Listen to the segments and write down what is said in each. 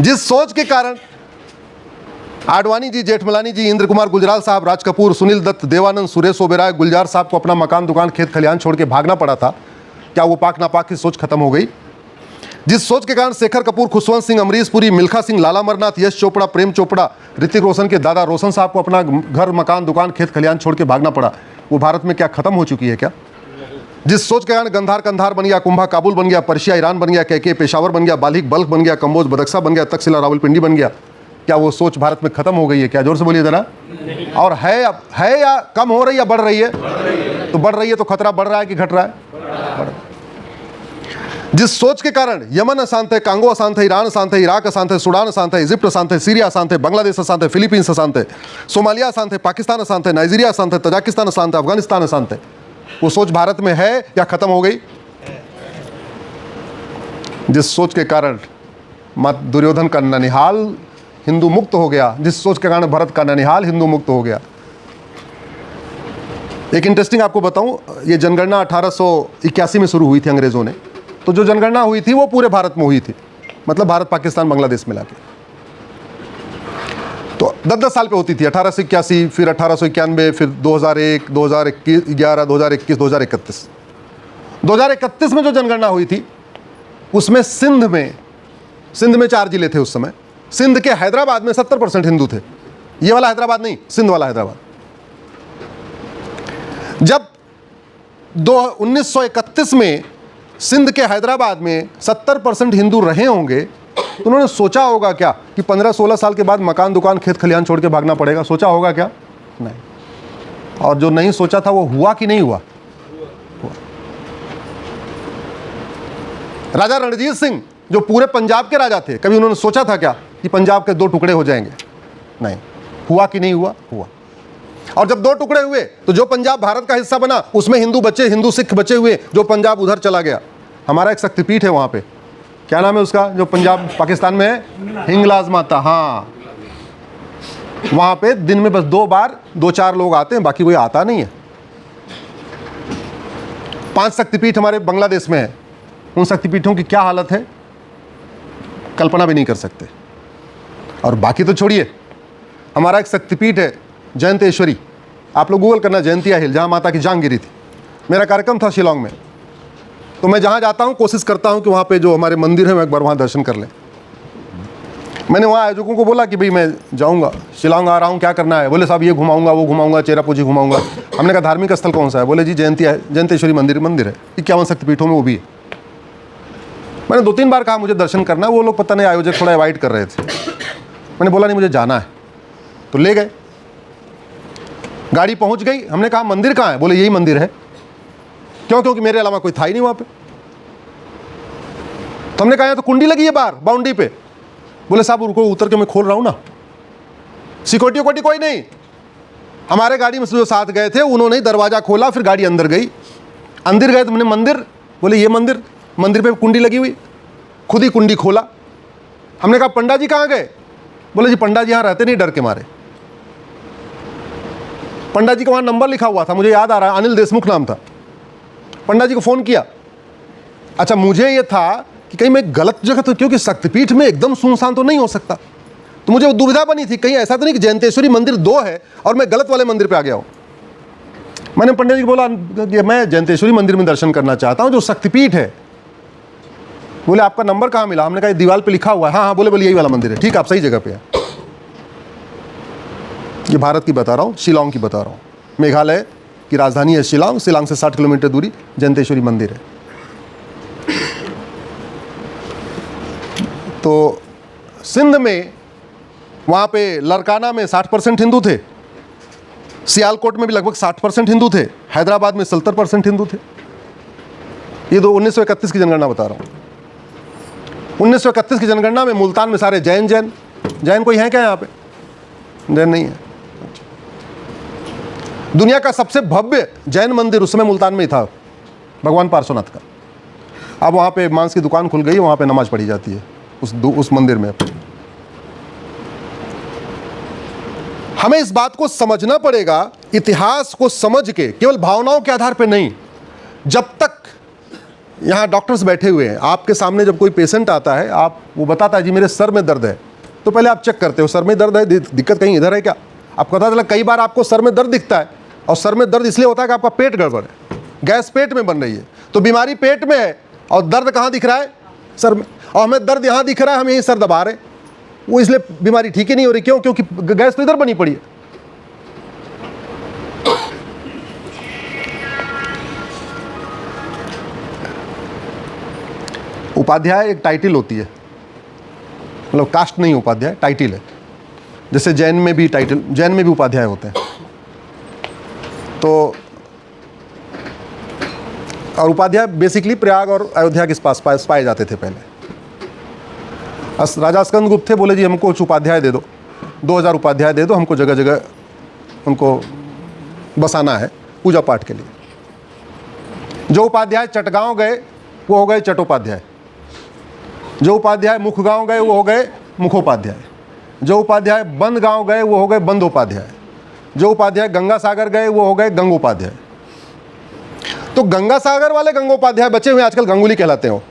जिस सोच के कारण आडवाणी जी, जेठमलानी जी, इंद्र कुमार गुजराल साहब, राज कपूर, सुनील दत्त, देवानंद, सुरेश ओबेरॉय, गुलजार साहब को अपना मकान, दुकान, खेत खलिहान छोड़ के भागना पड़ा था, क्या वो पाक नापाक की सोच खत्म हो गई? जिस सोच के कारण शेखर कपूर, खुशवंत सिंह, अमरीश पुरी, मिल्खा सिंह, लाला अमरनाथ, यश चोपड़ा, प्रेम चोपड़ा, ऋतिक रोशन के दादा रोशन साहब को अपना घर, मकान, दुकान, खेत खलिहान छोड़ के भागना पड़ा, वो भारत में क्या खत्म हो चुकी है क्या? जिस सोच के कारण गंधार कंधार बन गया, कुंभा काबुल बन गया, पर्शिया ईरान बन गया, कैके पेशावर बन गया, बालिक बल्ख बन गया, कम्बोज बदख्शा बन गया, तक्षशिला रावलपिंडी बन गया, क्या वो सोच भारत में खत्म हो गई है क्या? जोर से बोलिए जरा। और है या कम हो रही है या बढ़ रही है? तो बढ़ रही है, तो खतरा बढ़ रहा है कि घट रहा है? बढ़ रहा है। जिस सोच के कारण यमन अशांत है, कांगो अशांत है, ईरान अशांत है, इराक अशांत है, सूडान अशांत है, इजिप्ट अशांत है, सीरिया अशांत है, बांग्लादेश अशांत है, फिलीपींस अशांत है, सोमालिया अशांत है, पाकिस्तान अशांत है, नाइजीरिया अशांत है, तजाकिस्तान अशांत है, अफगानिस्तान अशांत है, वो सोच भारत में है या खत्म हो गई? जिस सोच के कारण दुर्योधन का ननिहाल हिंदू मुक्त हो गया, जिस सोच के कारण भरत का ननिहाल हिंदू मुक्त हो गया। एक इंटरेस्टिंग आपको बताऊं, ये जनगणना 1881 में शुरू हुई थी अंग्रेजों ने, तो जो जनगणना हुई थी वो पूरे भारत में हुई थी, मतलब भारत, पाकिस्तान, बांग्लादेश मिला के। तो 10-10 साल पे होती थी, 1881, फिर 1891, फिर 2001, 2011, 2021, 2031। 2031 में जो जनगणना हुई थी उसमें सिंध में 4 जिले थे उस समय। सिंध के हैदराबाद में 70% हिंदू थे। ये वाला हैदराबाद नहीं, सिंध वाला हैदराबाद। जब 1931 में सिंध के हैदराबाद में 70% हिंदू रहे होंगे, तो उन्होंने सोचा होगा क्या कि 15-16 साल के बाद मकान, दुकान, खेत खलिहान छोड़ के भागना पड़ेगा? सोचा होगा क्या? नहीं। और जो नहीं सोचा था वो हुआ कि नहीं हुआ? हुआ। राजा रणजीत सिंह जो पूरे पंजाब के राजा थे, कभी उन्होंने सोचा था क्या कि पंजाब के 2 टुकड़े हो जाएंगे? नहीं। हुआ कि नहीं हुआ? हुआ। और जब 2 टुकड़े हुए तो जो पंजाब भारत का हिस्सा बना उसमें हिंदू बचे, हिंदू सिख बचे हुए, जो पंजाब उधर चला गया। हमारा एक शक्तिपीठ है वहां पे, क्या नाम है उसका, जो पंजाब पाकिस्तान में है? हिंगलाज माता। हाँ, वहां पे दिन में बस 2 बार 2-4 लोग आते हैं, बाकी कोई आता नहीं है। 5 शक्तिपीठ हमारे बांग्लादेश में है। उन शक्तिपीठों की क्या हालत है कल्पना भी नहीं कर सकते। और बाकी तो छोड़िए, हमारा एक शक्तिपीठ है जयंतेश्वरी, आप लोग गूगल करना, जयंतिया हिल, जहाँ माता की जान गिरी थी। मेरा कार्यक्रम था शिलांग में, तो मैं जहाँ जाता हूँ कोशिश करता हूँ कि वहाँ पे जो हमारे मंदिर है मैं एक बार वहाँ दर्शन कर लें। मैंने वहाँ आयोजकों को बोला कि भाई मैं जाऊँगा, शिलांग आ रहा हूँ, क्या करना है? बोले साहब ये घुमाऊँगा, वो घुमाऊँगा, चेरापूंजी घुमाऊँगा। हमने कहा धार्मिक स्थल कौन सा है? बोले जी जयंतेश्वरी मंदिर है, 51 शक्तिपीठों में वो भी है। मैंने 2-3 बार कहा मुझे दर्शन करना है, वो लोग पता नहीं आयोजक थोड़ा अवॉइड कर रहे थे। मैंने बोला नहीं मुझे जाना है, तो ले गए। गाड़ी पहुंच गई, हमने कहा मंदिर कहाँ है? बोले यही मंदिर है। क्यों? क्योंकि मेरे अलावा कोई था ही नहीं वहां पे। तो हमने कहा तो कुंडी लगी है बाहर बाउंड्री पे। बोले साहब रुको, उतर के मैं खोल रहा हूं ना। सिक्योरिटी कोई नहीं। हमारे गाड़ी में से जो साथ गए थे उन्होंने ही दरवाजा खोला, फिर गाड़ी अंदर गई। अंदर गए तो मैंने मंदिर, बोले ये मंदिर पे कुंडी लगी हुई, खुद ही कुंडी खोला। हमने कहा पंडा जी कहाँ गए? बोले जी पंडा जी यहाँ रहते नहीं, डर के मारे। पंडा जी का वहाँ नंबर लिखा हुआ था, मुझे याद आ रहा है, अनिल देशमुख नाम था। पंडा जी को फ़ोन किया। अच्छा, मुझे ये था कि कहीं मैं गलत जगह तो, क्योंकि शक्तिपीठ में एकदम सुनसान तो नहीं हो सकता, तो मुझे वो दुविधा बनी थी कहीं ऐसा तो नहीं कि जयंतेश्वरी मंदिर 2 है और मैं गलत वाले मंदिर पे आ गया हूँ। मैंने पंडित जी को बोला कि मैं जयंतेश्वरी मंदिर में दर्शन करना चाहता हूँ जो शक्तिपीठ है। बोले आपका नंबर कहाँ मिला? हमने कहा दीवार पे लिखा हुआ है। हाँ, बोले यही वाला मंदिर है। ठीक, आप सही जगह पे है। ये भारत की बता रहा हूँ, शिलांग की बता रहा हूँ। मेघालय की राजधानी है शिलांग, शिलांग से 60 किलोमीटर दूरी जयंतेश्वरी मंदिर है। तो सिंध में वहाँ पे लरकाना में 60% हिंदू थे, सियालकोट में भी लगभग 60% हिंदू थे, हैदराबाद में 70% हिंदू थे। ये तो 1931 की जनगणना बता रहा हूँ। 1931 की जनगणना में मुल्तान में सारे जैन कोई है क्या यहाँ पे? जैन नहीं है। दुनिया का सबसे भव्य जैन मंदिर उस समय मुल्तान में ही था, भगवान पार्श्वनाथ का। अब वहाँ पे मांस की दुकान खुल गई, वहाँ पे नमाज पढ़ी जाती है उस मंदिर में। हमें इस बात को समझना पड़ेगा, इतिहास को समझ के, केवल भावनाओं के आधार पर नहीं। जब तक यहाँ डॉक्टर्स बैठे हुए हैं, आपके सामने जब कोई पेशेंट आता है, आप वो बताता है जी मेरे सर में दर्द है, तो पहले आप चेक करते हो सर में दर्द है, दिक्कत कहीं इधर है क्या। आपको पता चला कई बार आपको सर में दर्द दिखता है, और सर में दर्द इसलिए होता है कि आपका पेट गड़बड़ है, गैस पेट में बन रही है। तो बीमारी पेट में है और दर्द कहाँ दिख रहा है? सर में। और हमें दर्द यहाँ दिख रहा है, हम यहीं सर दबा रहे हैं, वो इसलिए बीमारी ठीक ही नहीं हो रही। क्यों? क्योंकि गैस तो इधर बनी पड़ी है। उपाध्याय एक टाइटल होती है, मतलब कास्ट नहीं, उपाध्याय टाइटल है। जैसे जैन में भी टाइटल, जैन में भी उपाध्याय होते हैं। तो और उपाध्याय बेसिकली प्रयाग और अयोध्या के पास पाए जाते थे पहले। राजा स्कंद गुप्त थे, बोले जी हमको कुछ उपाध्याय दे दो, 2000 उपाध्याय दे दो, हमको जगह जगह उनको बसाना है पूजा पाठ के लिए। जो उपाध्याय चटगांव गए वो हो गए चट्टोपाध्याय, जो उपाध्याय मुखगांव गए वो हो गए मुखोपाध्याय, जो उपाध्याय बंद गांव गए वो हो गए बंदोपाध्याय, जो उपाध्याय गंगा सागर गए वो हो गए गंगोपाध्याय। तो गंगा सागर वाले गंगोपाध्याय बचे हुए आजकल गंगुली कहलाते हो,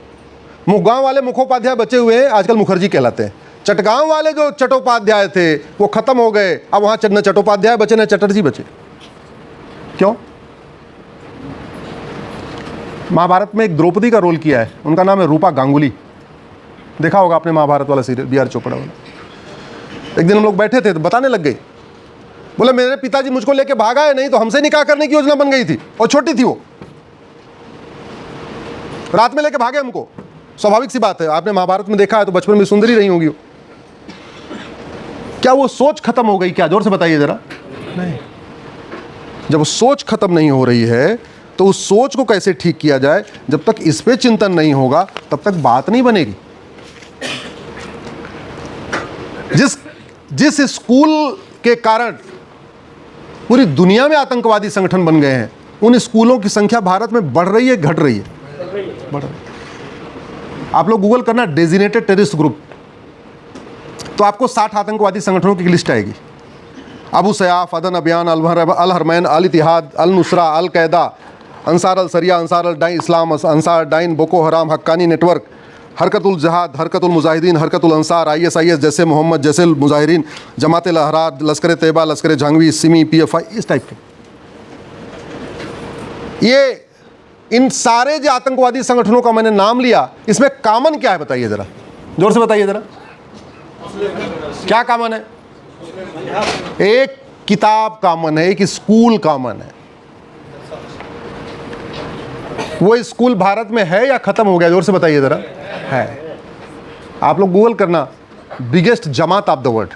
मुखगांव वाले मुखोपाध्याय बचे हुए हैं आजकल मुखर्जी कहलाते हैं। चटगांव वाले जो चट्टोपाध्याय थे वो खत्म हो गए, अब वहां न चट्टोपाध्याय बचे न चटर्जी बचे। क्यों? महाभारत में एक द्रौपदी का रोल किया है, उनका नाम है रूपा गांगुली। देखा होगा आपने महाभारत वाला सीरियल, बी आर चोपड़ा वाला। एक दिन हम लोग बैठे थे तो बताने लग गई, बोले मेरे पिताजी मुझको लेके भागा है, नहीं तो हमसे निकाह करने की योजना बन गई थी, और छोटी थी वो, रात में लेके भागे हमको। स्वाभाविक सी बात है, आपने महाभारत में देखा है तो बचपन में सुंदरी रही होगी। क्या वो सोच खत्म हो गई क्या? जोर से बताइए जरा। नहीं। जब सोच खत्म नहीं हो रही है तो उस सोच को कैसे ठीक किया जाए, जब तक इस पे चिंतन नहीं होगा तब तक बात नहीं बनेगी। जिस स्कूल के कारण पूरी दुनिया में आतंकवादी संगठन बन गए हैं, उन स्कूलों की संख्या भारत में बढ़ रही है, घट रही है? बढ़ रही है। आप लोग गूगल करना डेजिनेटेड टेररिस्ट ग्रुप, तो आपको 60 आतंकवादी संगठनों की लिस्ट आएगी। अबू सयाफ, अदन अभियान, अल हरमैन, अल इतिहाद, अल नुसरा, अल कैदा, Ansar al Sharia, Ansar al Dine Islam, Ansar Dine, Boko Haram, Haqqani network, Harkatul Jihad, Harkatul Mujahideen, Harkatul Ansar, ISIS, जैसे मोहम्मद, जैसे मुजाहिरीन, जमात लहरार, लश्कर तैयबा, लश्कर जहांगवी, सिमी, PFI, इस टाइप के। ये इन सारे जो आतंकवादी संगठनों का मैंने नाम लिया, इसमें कॉमन क्या है बताइए जरा, जोर से बताइए जरा, क्या कॉमन है? एक किताब कॉमन है, एक स्कूल कॉमन है। वो स्कूल भारत में है या खत्म हो गया? जोर से बताइए जरा। है। आप लोग गूगल करना, biggest Jamaat of the world,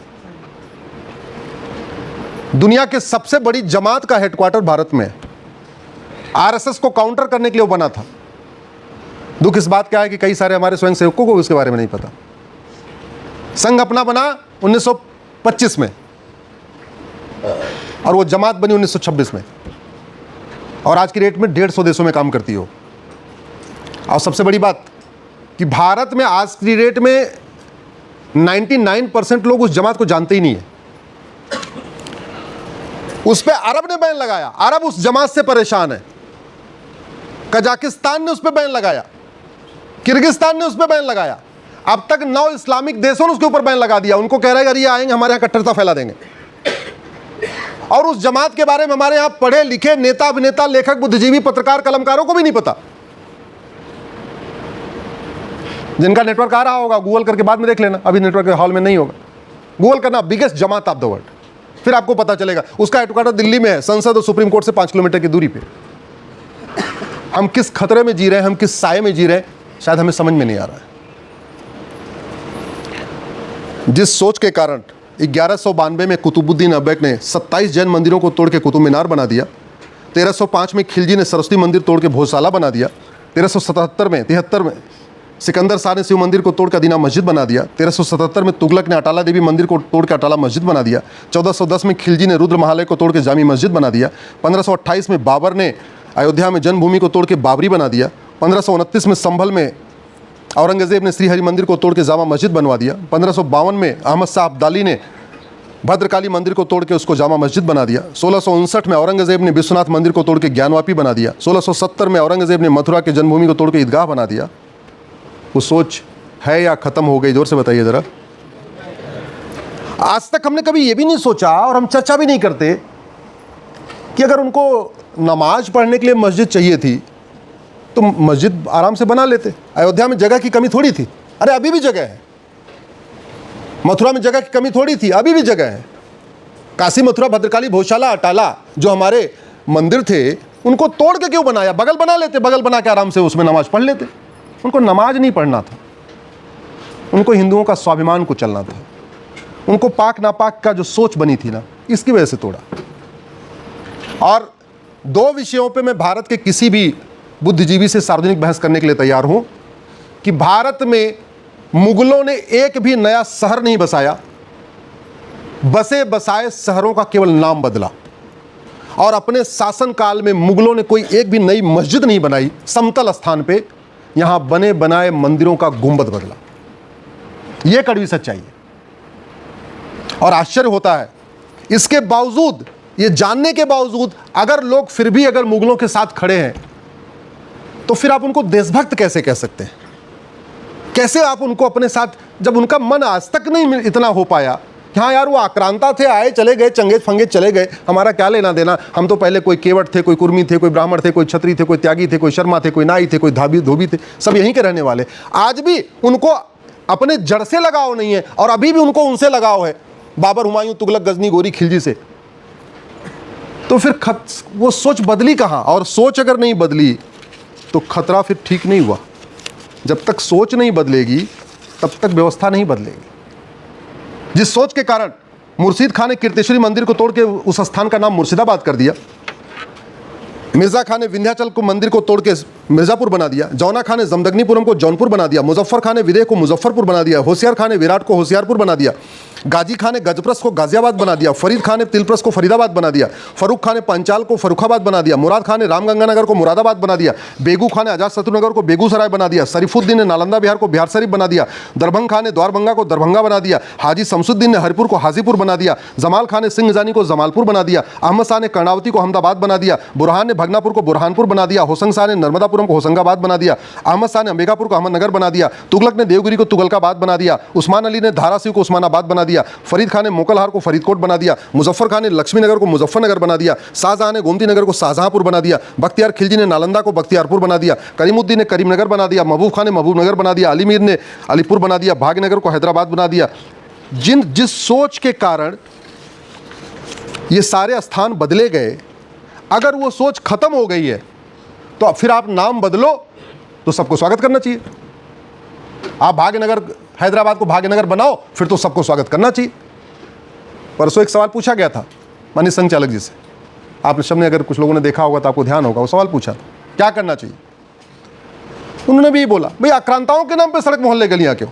दुनिया के सबसे बड़ी जमात का हेडक्वार्टर भारत में है। RSS को काउंटर करने के लिए वो बना था। दुख इस बात का है कि कई सारे हमारे स्वयंसेवकों को उसके बारे में नहीं पता। संघ अपना बना 1925 में और वो जमात बनी 1926 में, और आज की डेट में 150 देशों में काम करती हो। और सबसे बड़ी बात कि भारत में आज की डेट में 99% लोग उस जमात को जानते ही नहीं है। उस पर अरब ने बैन लगाया, अरब उस जमात से परेशान है। कजाकिस्तान ने उस पर बैन लगाया, किर्गिस्तान ने उस पर बैन लगाया, अब तक 9 इस्लामिक देशों ने उसके ऊपर बैन लगा दिया। उनको कह रहे हैं अगर ये आएंगे हमारे यहाँ कट्टरता फैला देंगे। और उस जमात के बारे में हमारे यहाँ पढ़े लिखे नेता, अभिनेता, लेखक, बुद्धिजीवी, पत्रकार, कलमकारों को भी नहीं पता। जिनका नेटवर्क आ रहा होगा गूगल करके बाद में देख लेना, अभी नेटवर्क के हॉल में नहीं होगा। गूगल करना biggest Jamaat of the world, फिर आपको पता चलेगा। उसका हेडक्वार्टर दिल्ली में है, संसद और सुप्रीम कोर्ट से 5 किलोमीटर की दूरी पे। हम किस खतरे में जी रहे हैं, हम किस साये में जी रहे हैं, शायद हमें समझ में नहीं आ रहा है। जिस सोच के कारण 1192 में कुतुबुद्दीन ऐबक ने 27 जैन मंदिरों को तोड़ के कुतुब मीनार बना दिया। 1305 में खिलजी ने सरस्वती मंदिर तोड़ के भोजशाला बना दिया। 1373 में सिकंदर शाह ने शिव मंदिर को तोड़ के अदीना मस्जिद बना दिया। 1377 में तुगलक ने अटाला देवी मंदिर को तोड़ के अटाला मस्जिद बना दिया। 1410 में खिलजी ने रुद्र महालय को तोड़ के जामी मस्जिद बना दिया। 1528 में बाबर ने अयोध्या में जन्मभूमि को तोड़ के बाबरी बना दिया। 1529 में संभल में औरंगजेब ने श्री हरि मंदिर को तोड़ के जामा मस्जिद बनवा दिया। 1552 में अहमद शाह अब्दाली ने भद्रकाली मंदिर को तोड़ के उसको जामा मस्जिद बना दिया। 1659 में औरंगजेब ने विश्वनाथ मंदिर को तोड़ के ज्ञानवापी बना दिया। 1670 में औरंगजेब ने मथुरा के जन्मभूमि को तोड़ के ईदगाह बना दिया। वो सोच है या ख़त्म हो गई? जोर से बताइए ज़रा। आज तक हमने कभी ये भी नहीं सोचा और हम चर्चा भी नहीं करते कि अगर उनको नमाज पढ़ने के लिए मस्जिद चाहिए थी तो मस्जिद आराम से बना लेते। अयोध्या में जगह की कमी थोड़ी थी, अरे अभी भी जगह है। मथुरा में जगह की कमी थोड़ी थी, अभी भी जगह है। काशी, मथुरा, भद्रकाली, भोजशाला, अटाला जो हमारे मंदिर थे उनको तोड़ के क्यों बनाया? बगल बना लेते, बगल बना के आराम से उसमें नमाज पढ़ लेते। उनको नमाज नहीं पढ़ना था, उनको हिंदुओं का स्वाभिमान को चलना था। उनको पाक नापाक का जो सोच बनी थी ना, इसकी वजह से तोड़ा। और दो विषयों पे मैं भारत के किसी भी बुद्धिजीवी से सार्वजनिक बहस करने के लिए तैयार हूं कि भारत में मुगलों ने एक भी नया शहर नहीं बसाया, बसे बसाए शहरों का केवल नाम बदला। और अपने शासनकाल में मुगलों ने कोई एक भी नई मस्जिद नहीं बनाई समतल स्थान पे, यहां बने बनाए मंदिरों का गुंबद बदला। यह कड़वी सच्चाई है। और आश्चर्य होता है, इसके बावजूद, ये जानने के बावजूद अगर लोग फिर भी अगर मुगलों के साथ खड़े हैं तो फिर आप उनको देशभक्त कैसे कह सकते हैं? कैसे आप उनको अपने साथ, जब उनका मन आज तक नहीं इतना हो पाया कि हाँ यार वो आक्रांता थे, आए चले गए, चंगेज फंगेज चले गए, हमारा क्या लेना देना, हम तो पहले कोई केवट थे, कोई कुर्मी थे, कोई ब्राह्मण थे, कोई क्षत्रिय थे, कोई त्यागी थे, कोई शर्मा थे, कोई नाई थे, कोई धोबी थे, सब यहीं के रहने वाले। आज भी उनको अपने जड़ से लगाव नहीं है और अभी भी उनको उनसे लगाव है, बाबर, हुमायूं, तुगलक, गजनी, गोरी, खिलजी से। तो फिर वो सोच बदली कहाँ? और सोच अगर नहीं बदली तो खतरा फिर ठीक नहीं हुआ। जब तक सोच नहीं बदलेगी तब तक व्यवस्था नहीं बदलेगी। जिस सोच के कारण मुर्शीद खान ने कीर्तेश्वरी मंदिर को तोड़ के उस स्थान का नाम मुर्शिदाबाद कर दिया, मिर्जा खान ने विंध्याचल को मंदिर को तोड़ के मिर्जापुर बना दिया, जौना खान ने जमदग्नीपुरम को जौनपुर बना दिया, मुजफ्फर खान ने विदेह को मुजफ्फरपुर बना दिया, होशियार खान ने विराट को होशियारपुर बना दिया, गाजी खान ने गजप्रस को गाजियाबाद बना दिया, फरीद खान ने तिलप्रस को फरीदाबाद बना दिया, फरूख खान ने पंचाल को फरुखाबाद बना दिया, मुराद खान ने रामगंगानगर को मुरादाबाद बना दिया, बेगू खान ने अजातशत्रुनगर को बेगूसराय बना दिया, शरीफुद्दीन ने नालंदा बिहार को बिहार शरीफ बना दिया, दरभंग खान ने द्वारभंगा को दरभंगा बना दिया, हाजी शमसुद्दीन ने हरिपुर को हाजीपुर बना दिया, जमाल खान ने सिंहजानी को जमालपुर बना दिया, अहमद शाह ने कर्णावती को अहमदाबाद बना दिया, बुरहान ने भगनापुर को बुरहानपुर बना दिया, होशंग शाह ने नर्मदापुरम को होशंगाबाद बना दिया, अहमद शाह ने अंबिकापुर को अहमदनगर बना दिया, तुगलक ने देवगिरी को तुगलकाबाद बना दिया, उस्मान अली ने धाराशिव को उस्मानाबाद बना दिया, फरीद खान ने मोकलहार को फरीदकोट बना दिया, मुजफ्फर खान ने लक्ष्मीनगर को मुजफ्फरनगर बना दिया, शाहजहां ने गोमती नगर को शाहजहांपुर बना दिया, बख्तियार खिलजी ने नालंदा को बख्तियारपुर बना दिया, करीमुद्दीन ने करीमनगर बना दिया, महबूब खान ने महबूबनगर बना दिया, अली मीर ने अलीपुर बना दिया, भाग्यनगर को हैदराबाद बना दिया। जिस सोच के कारण ये सारे स्थान बदले गए, अगर वो सोच खत्म हो गई है तो फिर आप नाम बदलो तो सबको स्वागत करना चाहिए। आप भाग्यनगर, हैदराबाद को भाग्यनगर बनाओ, फिर तो सबको स्वागत करना चाहिए। परसों एक सवाल पूछा गया था माननीय संघ चालक जी से, आप सबने अगर कुछ लोगों ने देखा होगा तो आपको ध्यान होगा, वो सवाल पूछा क्या करना चाहिए। उन्होंने भी बोला भाई आक्रांताओं के नाम पे सड़क मोहल्ले गलियां क्यों?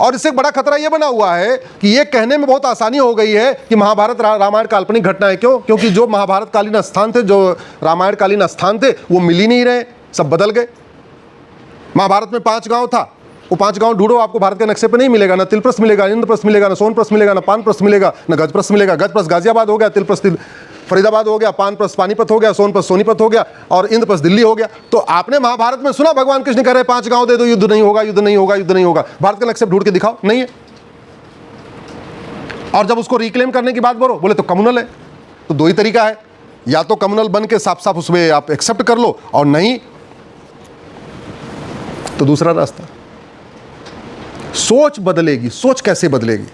और इससे बड़ा खतरा यह बना हुआ है कि ये कहने में बहुत आसानी हो गई है कि महाभारत रामायण काल्पनिक घटना है। क्यों? क्योंकि जो महाभारत कालीन स्थान थे, जो रामायण कालीन स्थान थे, वो मिल ही नहीं रहे, सब बदल गए। महाभारत में 5 गांव था, वो 5 गांव ढूंढो, आपको भारत के नक्शे पे नहीं मिलेगा। ना तिलप्रस मिलेगा, इंद्रप्रस्थ मिलेगा, ना सोनप्रस्थ मिलेगा, ना पानप्रस्थ मिलेगा, ना गजप्रस्थ मिलेगा। गजप्रस्थ गाजियाबाद हो गया, तिलप्रस्थ फरीदाबाद हो गया, पानप्रस्थ पानीपत हो गया, सोनप्रस्थ सोनीपत हो गया और इंद्रप्रस्थ दिल्ली हो गया। तो आपने महाभारत में सुना भगवान कृष्ण कह रहे 5 गांव दे दो, युद्ध नहीं होगा, युद्ध नहीं होगा, युद्ध नहीं होगा। भारत के नक्शे ढूंढ के दिखाओ, नहीं है। और जब उसको रिक्लेम करने की बात बोले तो कम्युनल है। तो 2 ही तरीका है, या तो कम्युनल बन के साफ साफ उसमें आप एक्सेप्ट कर लो, और नहीं तो दूसरा रास्ता। सोच बदलेगी। सोच कैसे बदलेगी?